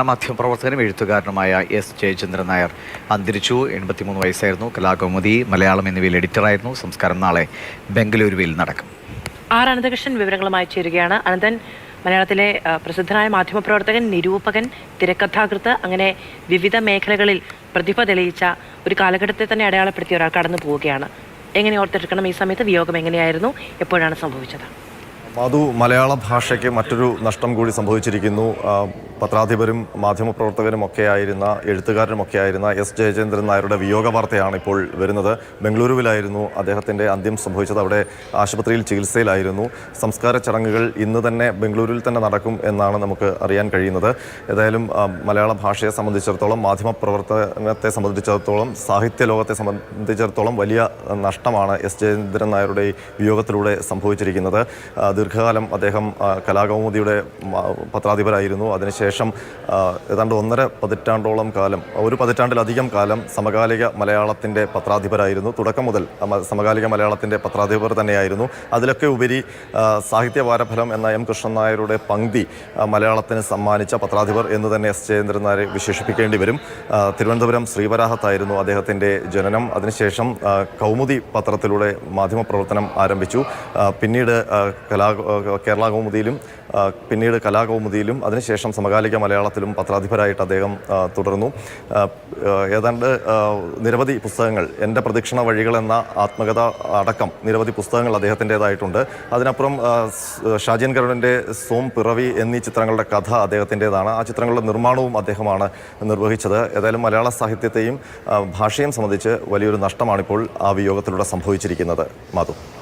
മാധ്യമപ്രവർത്തകനും എഴുത്തുകാരനുമായ S Jayachandran Nair അന്തരിച്ചു. 83 വയസ്സായിരുന്നു. കലാകൗമുദി, മലയാളം എന്നിവയിൽ എഡിറ്ററായിരുന്നു. സംസ്കാരം നാളെ ബംഗളൂരുവിൽ നടക്കും. അനന്തകൃഷ്ണൻ വിവരങ്ങളുമായി ചേരുകയാണ്. അനന്തൻ, മലയാളത്തിലെ പ്രസിദ്ധനായ മാധ്യമപ്രവർത്തകൻ, നിരൂപകൻ, തിരക്കഥാകൃത്ത്, അങ്ങനെ വിവിധ മേഖലകളിൽ പ്രതിഭ തെളിയിച്ച ഒരു കാലഘട്ടത്തെ തന്നെ അടയാളപ്പെടുത്തിയ ഒരാൾ കടന്നു പോവുകയാണ്. എങ്ങനെ ഓർത്തെടുക്കണം? ഈ സമയത്ത് വിയോഗം എങ്ങനെയായിരുന്നു? എപ്പോഴാണ് സംഭവിച്ചത്? മധു, മലയാള ഭാഷയ്ക്ക് മറ്റൊരു നഷ്ടം കൂടി സംഭവിച്ചിരിക്കുന്നു. പത്രാധിപരും മാധ്യമപ്രവർത്തകരും ഒക്കെയായിരുന്ന, എഴുത്തുകാരനുമൊക്കെയായിരുന്ന എസ് ജയചന്ദ്രൻ നായരുടെ വിയോഗ വാർത്തയാണ് ഇപ്പോൾ വരുന്നത്. ബംഗളൂരുവിലായിരുന്നു അദ്ദേഹത്തിൻ്റെ അന്ത്യം സംഭവിച്ചത്. അവിടെ ആശുപത്രിയിൽ ചികിത്സയിലായിരുന്നു. സംസ്കാര ചടങ്ങുകൾ ഇന്ന് തന്നെ ബംഗളൂരുവിൽ തന്നെ നടക്കും എന്നാണ് നമുക്ക് അറിയാൻ കഴിയുന്നത്. ഏതായാലും മലയാള ഭാഷയെ സംബന്ധിച്ചിടത്തോളം, മാധ്യമപ്രവർത്തനത്തെ സംബന്ധിച്ചിടത്തോളം, സാഹിത്യ ലോകത്തെ സംബന്ധിച്ചിടത്തോളം വലിയ നഷ്ടമാണ് എസ് ജയചന്ദ്രൻ നായരുടെ വിയോഗത്തിലൂടെ സംഭവിച്ചിരിക്കുന്നത്. ദീർഘകാലം അദ്ദേഹം കലാകൗമുദിയുടെ പത്രാധിപരായിരുന്നു. അതിനുശേഷം ഏതാണ്ട് 1.5 പതിറ്റാണ്ടോളം കാലം, ഒരു പതിറ്റാണ്ടിലധികം കാലം സമകാലിക മലയാളത്തിൻ്റെ പത്രാധിപരായിരുന്നു. തുടക്കം മുതൽ സമകാലിക മലയാളത്തിൻ്റെ പത്രാധിപർ തന്നെയായിരുന്നു. അതിലൊക്കെ ഉപരി സാഹിത്യ വാരഫലം എന്ന എം കൃഷ്ണൻ നായരുടെ പങ്ക്തി മലയാളത്തിന് സമ്മാനിച്ച പത്രാധിപർ എന്ന് തന്നെ എസ് ജയചന്ദ്രൻ നായരെ വിശേഷിപ്പിക്കേണ്ടി വരും. തിരുവനന്തപുരം ശ്രീവരാഹത്തായിരുന്നു അദ്ദേഹത്തിൻ്റെ ജനനം. അതിനുശേഷം കൗമുദി പത്രത്തിലൂടെ മാധ്യമപ്രവർത്തനം ആരംഭിച്ചു. പിന്നീട് കേരള കൗമുദിയിലും പിന്നീട് കലാകൗമുദിയിലും അതിനുശേഷം സമകാലിക മലയാളത്തിലും പത്രാധിപരായിട്ട് അദ്ദേഹം തുടർന്നു. ഏതാണ്ട് നിരവധി പുസ്തകങ്ങൾ, എൻ്റെ പ്രദക്ഷിണ വഴികൾ എന്ന ആത്മകഥ അടക്കം നിരവധി പുസ്തകങ്ങൾ അദ്ദേഹത്തിൻ്റേതായിട്ടുണ്ട്. അതിനപ്പുറം ഷാജിൻ കരുണിൻ്റെ സോം, പിറവി എന്നീ ചിത്രങ്ങളുടെ കഥ അദ്ദേഹത്തിൻ്റേതാണ്. ആ ചിത്രങ്ങളുടെ നിർമ്മാണവും അദ്ദേഹമാണ് നിർവഹിച്ചത്. ഏതായാലും മലയാള സാഹിത്യത്തെയും ഭാഷയും സംബന്ധിച്ച് വലിയൊരു നഷ്ടമാണിപ്പോൾ ആ വിയോഗത്തിലൂടെ സംഭവിച്ചിരിക്കുന്നത്. മാധു.